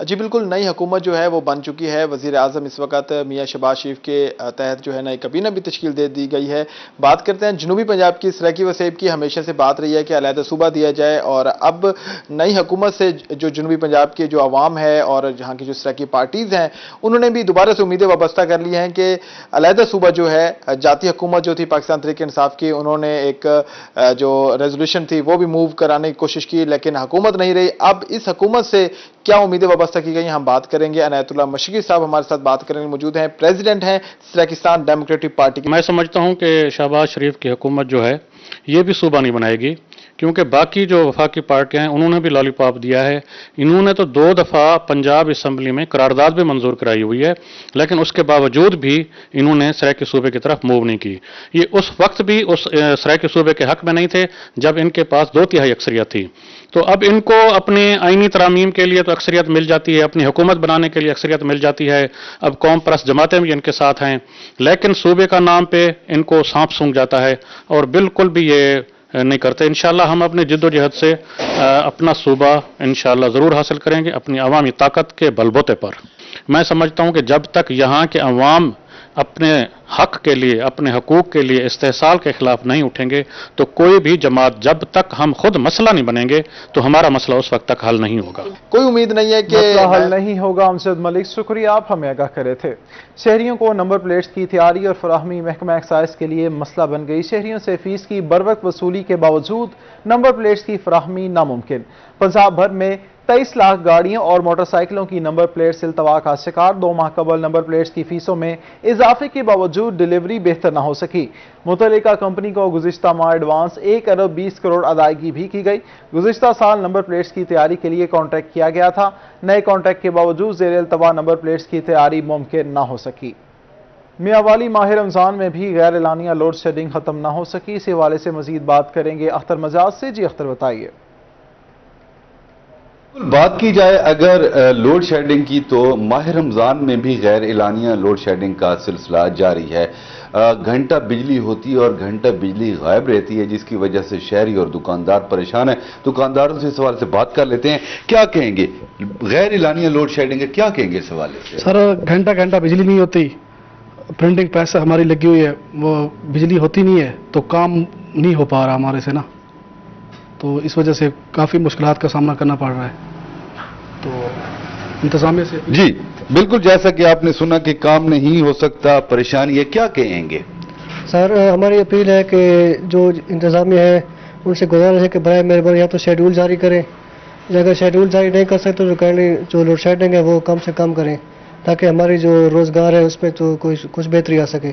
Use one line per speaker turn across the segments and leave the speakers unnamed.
جی بالکل، نئی حکومت جو ہے وہ بن چکی ہے. وزیر اعظم اس وقت میاں شہباز شریف کے تحت جو ہے نئی کابینہ بھی تشکیل دے دی گئی ہے. بات کرتے ہیں جنوبی پنجاب کی سرائیکی وسیب کی. ہمیشہ سے بات رہی ہے کہ علیحدہ صوبہ دیا جائے، اور اب نئی حکومت سے جو جنوبی پنجاب کے جو عوام ہے اور جہاں کی جو سرائیکی پارٹیز ہیں انہوں نے بھی دوبارہ سے امیدیں وابستہ کر لی ہیں کہ علیحدہ صوبہ جو ہے، جاتی حکومت جو تھی پاکستان تحریک انصاف کی، انہوں نے ایک جو ریزولوشن تھی وہ بھی موو کرانے کی کوشش کی، لیکن حکومت نہیں رہی. اب اس حکومت سے کیا امیدیں وابستہ کی گئی، ہم بات کریں گے. عنایت اللہ مشرقی صاحب ہمارے ساتھ بات کرنے موجود ہیں، پریزیڈنٹ ہیں سرائیکستان ڈیموکریٹک پارٹی کی.
میں سمجھتا ہوں کہ شہباز شریف کی حکومت جو ہے یہ بھی صوبہ نہیں بنائے گی، کیونکہ باقی جو وفاقی پارٹیاں ہیں انہوں نے بھی لالی پاپ دیا ہے. انہوں نے تو 2 دفعہ پنجاب اسمبلی میں قرارداد بھی منظور کرائی ہوئی ہے، لیکن اس کے باوجود بھی انہوں نے سرائیکی صوبے کی طرف موو نہیں کی. یہ اس وقت بھی اس سرائیکی صوبے کے حق میں نہیں تھے جب ان کے پاس 2/3 اکثریت تھی. تو اب ان کو اپنے آئینی ترامیم کے لیے تو اکثریت مل جاتی ہے، اپنی حکومت بنانے کے لیے اکثریت مل جاتی ہے. اب قوم پرست جماعتیں بھی ان کے ساتھ ہیں، لیکن صوبے کا نام پہ ان کو سانپ سونگ جاتا ہے اور بالکل بھی یہ نہیں کرتے. انشاءاللہ ہم اپنے جد و جہد سے اپنا صوبہ انشاءاللہ ضرور حاصل کریں گے اپنی عوامی طاقت کے بلبوتے پر. میں سمجھتا ہوں کہ جب تک یہاں کے عوام اپنے حق کے لیے، اپنے حقوق کے لیے استحصال کے خلاف نہیں اٹھیں گے تو کوئی بھی جماعت، جب تک ہم خود مسئلہ نہیں بنیں گے تو ہمارا مسئلہ اس وقت تک حل نہیں ہوگا.
کوئی امید نہیں ہے کہ مسئلہ حل نہیں ہوگا. امجد ملک، شکریہ، آپ ہمیں آگاہ کرے تھے. شہریوں کو نمبر پلیٹس کی تیاری اور فراہمی محکمہ ایکسائز کے لیے مسئلہ بن گئی. شہریوں سے فیس کی بروقت وصولی کے باوجود نمبر پلیٹس کی فراہمی ناممکن. پنجاب بھر میں 23 لاکھ گاڑیوں اور موٹر سائیکلوں کی نمبر پلیٹس التوا کا شکار. 2 ماہ قبل نمبر پلیٹس کی فیسوں میں اضافے کے باوجود ڈیلیوری بہتر نہ ہو سکی. متعلقہ کمپنی کو گزشتہ ماہ ایڈوانس 1 ارب 20 کروڑ ادائیگی بھی کی گئی. گزشتہ سال نمبر پلیٹس کی تیاری کے لیے کانٹریکٹ کیا گیا تھا. نئے کانٹریکٹ کے باوجود زیر التوا نمبر پلیٹس کی تیاری ممکن نہ ہو سکی. میاں والی ماہ رمضان میں بھی غیر اعلانیہ لوڈ شیڈنگ ختم نہ ہو سکی. اس حوالے سے مزید بات کریں گے اختر مجاز سے. جی اختر، بتائیے.
بات کی جائے اگر لوڈ شیڈنگ کی تو ماہ رمضان میں بھی غیر اعلانیہ لوڈ شیڈنگ کا سلسلہ جاری ہے. گھنٹہ بجلی ہوتی ہے اور گھنٹہ بجلی غائب رہتی ہے، جس کی وجہ سے شہری اور دکاندار پریشان ہیں. دکانداروں سے اس حوالے سے بات کر لیتے ہیں. کیا کہیں گے؟ غیر اعلانیہ لوڈ شیڈنگ ہے، کیا کہیں گے اس حوالے سے؟
سر، گھنٹہ بجلی نہیں ہوتی، پرنٹنگ پیسہ ہماری لگی ہوئی ہے، وہ بجلی ہوتی نہیں ہے تو کام نہیں ہو پا رہا ہمارے سے نا، تو اس وجہ سے کافی مشکلات کا سامنا کرنا پڑ رہا ہے. تو انتظامیہ سے
جی بالکل، جیسا کہ آپ نے سنا کہ کام نہیں ہو سکتا، پریشانی ہے، کیا کہیں گے؟
سر، ہماری اپیل ہے کہ جو انتظامیہ ہے ان سے گزارش ہے کہ برائے مہربانی یا تو شیڈول جاری کریں، یا اگر شیڈول جاری نہیں کر سکتے تو جو لوڈ شیڈنگ ہے وہ کم سے کم کریں تاکہ ہماری جو روزگار ہے اس پہ تو کچھ بہتری آ سکے.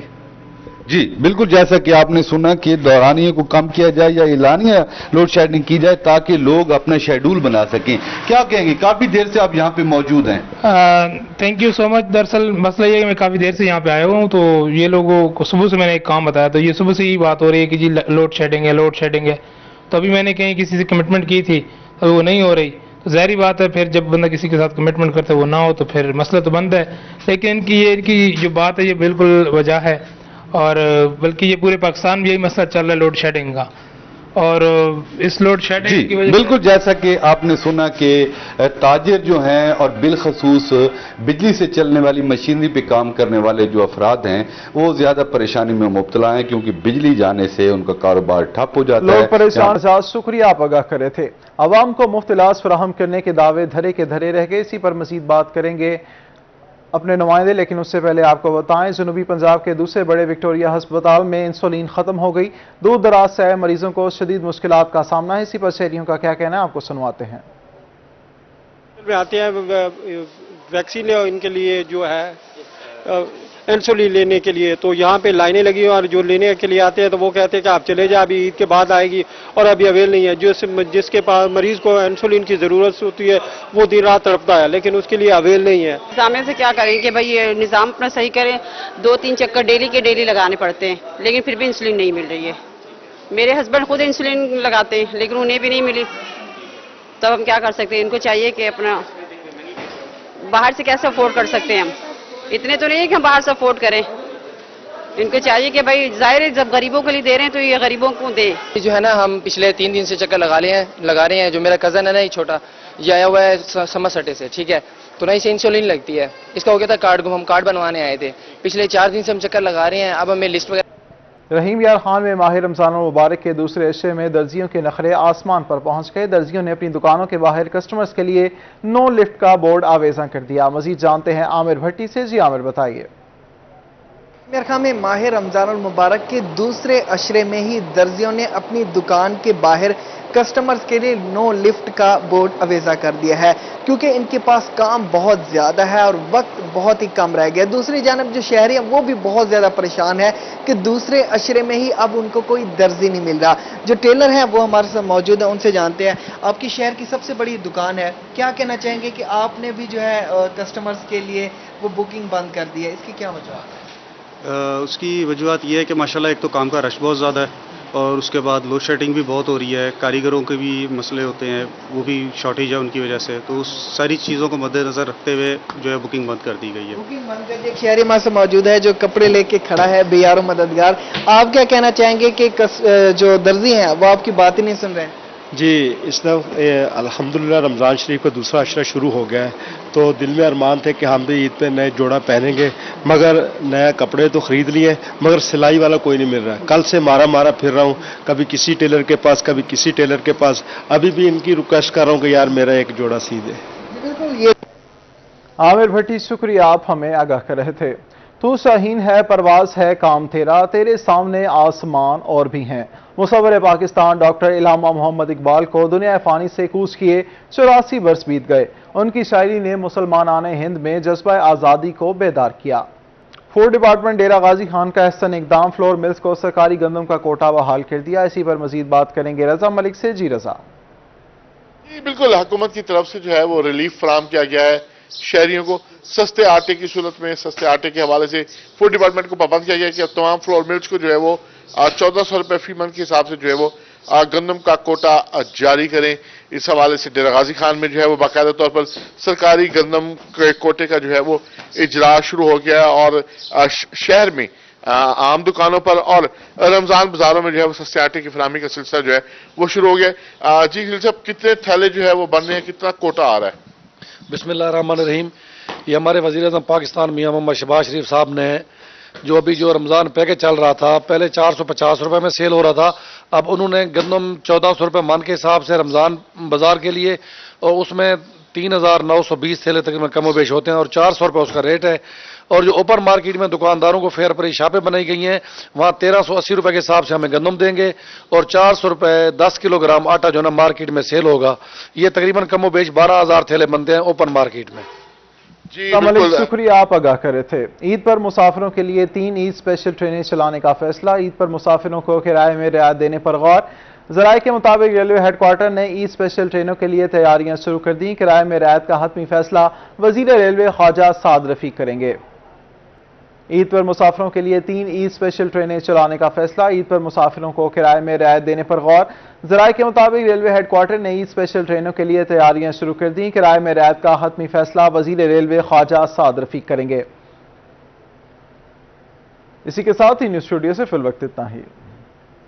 جی بالکل، جیسا کہ آپ نے سنا کہ دورانیے کو کم کیا جائے یا اعلانیہ لوڈ شیڈنگ کی جائے تاکہ لوگ اپنا شیڈول بنا سکیں. کیا کہیں گے؟ کافی دیر سے آپ یہاں پہ موجود ہیں.
تھینک یو سو مچ. دراصل مسئلہ یہ ہے کہ میں کافی دیر سے یہاں پہ آیا ہوں، تو یہ لوگوں کو صبح سے میں نے ایک کام بتایا، تو یہ صبح سے ہی بات ہو رہی ہے کہ جی لوڈ شیڈنگ ہے. تو ابھی میں نے کہیں کسی سے کمٹمنٹ کی تھی، ابھی وہ نہیں ہو رہی. تو ظاہری بات ہے پھر جب بندہ کسی کے ساتھ کمٹمنٹ کرتا ہے وہ نہ ہو تو پھر مسئلہ تو بند ہے. لیکن ان کی جو بات ہے یہ بالکل وجہ ہے، اور بلکہ یہ پورے پاکستان میں یہی مسئلہ چل رہا ہے لوڈ شیڈنگ کا. اور اس لوڈ شیڈنگ کی وجہ
بالکل، جیسا کہ آپ نے سنا کہ تاجر جو ہیں اور بالخصوص بجلی سے چلنے والی مشینری پہ کام کرنے والے جو افراد ہیں وہ زیادہ پریشانی میں مبتلا ہیں، کیونکہ بجلی جانے سے ان کا کاروبار ٹھپ ہو جاتا ہے.
لوگ پریشان. شکریہ، آپ آگاہ کرے تھے. عوام کو مفت علاج فراہم کرنے کے دعوے دھرے کے دھرے رہ گئے. اسی پر مزید بات کریں گے اپنے نمائندے، لیکن اس سے پہلے آپ کو بتائیں جنوبی پنجاب کے دوسرے بڑے وکٹوریہ ہسپتال میں انسولین ختم ہو گئی. دور دراز سے آئے مریضوں کو شدید مشکلات کا سامنا ہے. اسی پر شہریوں کا کیا کہنا ہے آپ کو سنواتے ہیں.
آتے ہیں ویکسین ان کے لیے جو ہے انسولین لینے کے لیے، تو یہاں پہ لائنیں لگی ہیں، اور جو لینے کے لیے آتے ہیں تو وہ کہتے ہیں کہ آپ چلے جائیں، ابھی عید کے بعد آئے گی، اور ابھی اویل نہیں ہے. جس کے پاس مریض کو انسولین کی ضرورت ہوتی ہے وہ دن رات تڑپتا ہے، لیکن اس کے لیے اویل نہیں ہے.
انتظامیہ سے کیا کریں کہ بھائی یہ نظام اپنا صحیح کریں. 2-3 چکر ڈیلی کے ڈیلی لگانے پڑتے ہیں، لیکن پھر بھی انسولین نہیں مل رہی ہے. میرے ہسبینڈ خود انسولین لگاتے ہیں لیکن انہیں بھی نہیں ملی. تب ہم کیا کر سکتے ہیں؟ ان کو چاہیے کہ اپنا باہر سے کیسے افورڈ کر سکتے ہیں؟ ہم اتنے تو نہیں ہے کہ ہم باہر سے افورڈ کریں. ان کو چاہیے کہ بھائی ظاہر ہے جب غریبوں کے لیے دے رہے ہیں تو یہ غریبوں کو دیں.
جو ہے نا ہم پچھلے 3 دن سے چکر لگا رہے ہیں. جو میرا کزن ہے نا یہ چھوٹا، یہ آیا ہوا ہے سمر سٹے سے، ٹھیک ہے. تو نہ اسے انسولین لگتی ہے. اس کا ہو گیا تھا کارڈ گم, ہم کارڈ بنوانے آئے تھے. پچھلے 4 دن سے ہم چکر لگا رہے ہیں. اب ہمیں لسٹ وغیرہ.
رحیم یار خان میں ماہ رمضان المبارک کے دوسرے عشرے میں درزیوں کے نخرے آسمان پر پہنچ گئے. درزیوں نے اپنی دکانوں کے باہر کسٹمرز کے لیے نو لفٹ کا بورڈ آویزاں کر دیا. مزید جانتے ہیں عامر بھٹی سے. جی عامر بتائیے.
میرے خیال میں ماہ رمضان المبارک کے دوسرے عشرے میں ہی درزیوں نے اپنی دکان کے باہر کسٹمرز کے لیے نو لفٹ کا بورڈ اویزا کر دیا ہے, کیونکہ ان کے پاس کام بہت زیادہ ہے اور وقت بہت ہی کم رہ گیا. دوسری جانب جو شہری ہیں وہ بھی بہت زیادہ پریشان ہے کہ دوسرے عشرے میں ہی اب ان کو کوئی درزی نہیں مل رہا. جو ٹیلر ہیں وہ ہمارے ساتھ موجود ہیں, ان سے جانتے ہیں. آپ کی شہر کی سب سے بڑی دکان ہے, کیا کہنا چاہیں گے کہ آپ نے بھی جو ہے کسٹمرز کے لیے وہ بکنگ بند کر دی ہے, اس کی کیا وجوہات ہے؟
اس کی وجوہات یہ ہے کہ ماشاءاللہ ایک تو کام کا رش بہت زیادہ ہے, اور اس کے بعد لوڈ شیڈنگ بھی بہت ہو رہی ہے. کاریگروں کے بھی مسئلے ہوتے ہیں, وہ بھی شارٹیج ہے ان کی وجہ سے. تو اس ساری چیزوں کو مد نظر رکھتے ہوئے جو ہے بکنگ بند کر دی گئی ہے.
بکنگ بند کر دی. ایک شہری ہمارے سے موجود ہے جو کپڑے لے کے کھڑا ہے, بے یار و مددگار. آپ کیا کہنا چاہیں گے کہ جو درزی ہیں وہ آپ کی بات ہی نہیں سن رہے ہیں؟
جی, اس طرح الحمدللہ رمضان شریف کا دوسرا عشرہ شروع ہو گیا ہے, تو دل میں ارمان تھے کہ ہم بھی عید پہ نئے جوڑا پہنیں گے, مگر نیا کپڑے تو خرید لیے مگر سلائی والا کوئی نہیں مل رہا ہے. کل سے مارا پھر رہا ہوں, کبھی کسی ٹیلر کے پاس کبھی کسی ٹیلر کے پاس. ابھی بھی ان کی ریکویسٹ کر رہا ہوں کہ یار میرا ایک جوڑا سی دے.
عامر بھٹی شکریہ, آپ ہمیں آگاہ کر رہے تھے. تو شاہین ہے پرواز ہے کام تیرا, تیرے سامنے آسمان اور بھی ہیں. مصور پاکستان ڈاکٹر علامہ محمد اقبال کو دنیا فانی سے کوچ کیے 84 برس بیت گئے. ان کی شاعری نے مسلمانان ہند میں جذبہ آزادی کو بیدار کیا. فوڈ ڈپارٹمنٹ ڈیرہ غازی خان کا احسن اقدام, فلور ملز کو سرکاری گندم کا کوٹا بحال کر دیا. اسی پر مزید بات کریں گے رضا ملک سے. جی رضا.
بالکل, حکومت کی طرف سے جو ہے وہ ریلیف فراہم کیا گیا ہے شہریوں کو. سستے آٹے کی صورت میں سستے آٹے کے حوالے سے فوڈ ڈپارٹمنٹ کو پابند کیا گیا کہ اب تمام فلور ملز کو جو ہے وہ 1400 روپے فی منتھ کے حساب سے جو ہے وہ گندم کا کوٹا جاری کریں. اس حوالے سے ڈیرہ غازی خان میں جو ہے وہ باقاعدہ طور پر سرکاری گندم کے کوٹے کا جو ہے وہ اجرا شروع ہو گیا, اور شہر میں عام دکانوں پر اور رمضان بازاروں میں جو ہے وہ سستے آٹے کی فراہمی کا سلسلہ جو ہے وہ شروع ہو گیا. جی خلیل صاحب, کتنے تھیلے جو ہے وہ بن رہے ہیں, کتنا کوٹا آ رہا ہے؟
بسم اللہ الرحمن الرحیم. یہ ہمارے وزیر اعظم پاکستان میاں محمد شہباز شریف صاحب نے جو ابھی جو رمضان پیکج چل رہا تھا, پہلے 450 روپے میں سیل ہو رہا تھا, اب انہوں نے گندم 1400 روپے من کے حساب سے رمضان بازار کے لیے, اور اس میں 3920 تھیلے تقریباً کم و بیش ہوتے ہیں, اور 400 روپے اس کا ریٹ ہے. اور جو اوپن مارکیٹ میں دکانداروں کو فیئر پر شاپیں بنائی گئی ہیں, وہاں 1380 روپے کے حساب سے ہمیں گندم دیں گے, اور 400 روپے 10 کلو گرام آٹا جو ہے نا مارکیٹ میں سیل ہوگا. یہ تقریباً کم و بیش 12000 تھیلے بنتے ہیں اوپن مارکیٹ میں.
جی
شکریہ, آپ آگاہ کر رہے تھے. عید پر مسافروں کے لیے 3 عید اسپیشل ٹرینیں چلانے کا فیصلہ. عید پر مسافروں کو کرائے میں رعایت دینے پر غور. ذرائع کے مطابق ریلوے ہیڈ کوارٹر نے عید اسپیشل ٹرینوں کے لیے تیاریاں شروع کر دیں. کرائے میں رعایت کا حتمی فیصلہ وزیر ریلوے خواجہ سعد رفیق کریں گے. عید پر مسافروں کے لیے 3 عید اسپیشل ٹرینیں چلانے کا فیصلہ. عید پر مسافروں کو کرائے میں رعایت دینے پر غور. ذرائع کے مطابق ریلوے ہیڈ کوارٹر نے عید اسپیشل ٹرینوں کے لیے تیاریاں شروع کر دیں. کرائے میں رعایت کا حتمی فیصلہ وزیر ریلوے خواجہ سعد رفیق کریں گے. اسی کے ساتھ ہی نیوز اسٹوڈیو سے فی الوقت اتنا ہی.